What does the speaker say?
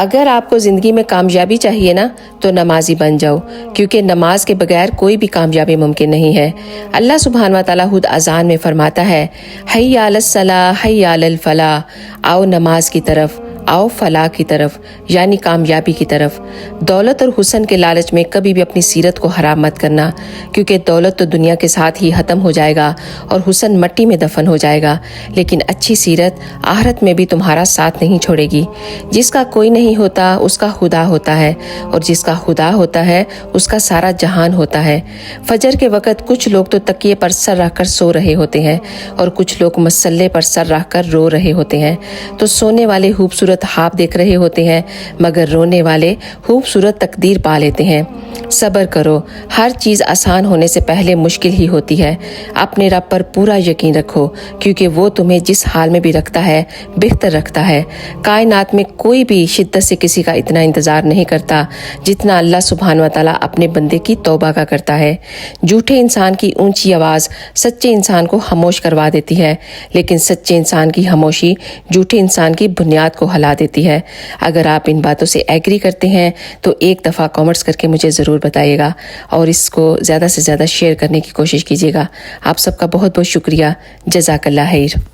اگر آپ کو زندگی میں کامیابی چاہیے نا تو نمازی بن جاؤ، کیونکہ نماز کے بغیر کوئی بھی کامیابی ممکن نہیں ہے۔ اللہ سبحانہ و تعالیٰ خود اذان میں فرماتا ہے، حی علی الصلاۃ حی علی الفلاح، آؤ نماز کی طرف، آؤ فلاح کی طرف، یعنی کامیابی کی طرف۔ دولت اور حسن کے لالچ میں کبھی بھی اپنی سیرت کو حرام مت کرنا، کیونکہ دولت تو دنیا کے ساتھ ہی ختم ہو جائے گا اور حسن مٹی میں دفن ہو جائے گا، لیکن اچھی سیرت آخرت میں بھی تمہارا ساتھ نہیں چھوڑے گی۔ جس کا کوئی نہیں ہوتا اس کا خدا ہوتا ہے، اور جس کا خدا ہوتا ہے اس کا سارا جہان ہوتا ہے۔ فجر کے وقت کچھ لوگ تو تکیے پر سر رکھ کر سو رہے ہوتے ہیں، اور کچھ لوگ مسلے پر سر رکھ کر رو رہے ہوتے ہیں۔ تو سونے والے خوبصورت خواب دیکھ رہے ہوتے ہیں، مگر رونے والے خوبصورت تقدیر پا لیتے ہیں۔ صبر کرو، ہر چیز آسان ہونے سے پہلے مشکل ہی ہوتی ہے۔ اپنے رب پر پورا یقین رکھو، کیونکہ وہ تمہیں جس حال میں بھی رکھتا ہے بہتر رکھتا ہے۔ کائنات میں کوئی بھی شدت سے کسی کا اتنا انتظار نہیں کرتا جتنا اللہ سبحانہ و تعالیٰ اپنے بندے کی توبہ کا کرتا ہے۔ جھوٹے انسان کی اونچی آواز سچے انسان کو خاموش کروا دیتی ہے، لیکن سچے انسان کی خاموشی جھوٹے انسان کی بنیاد کو ہلا دیتی ہے۔ اگر آپ ان باتوں سے ایگری کرتے ہیں تو ایک دفعہ کامنٹس کر کے مجھے ضرور بتائیے گا، اور اس کو زیادہ سے زیادہ شیئر کرنے کی کوشش کیجیے گا۔ آپ سب کا بہت بہت شکریہ۔ جزاک اللہ خیر۔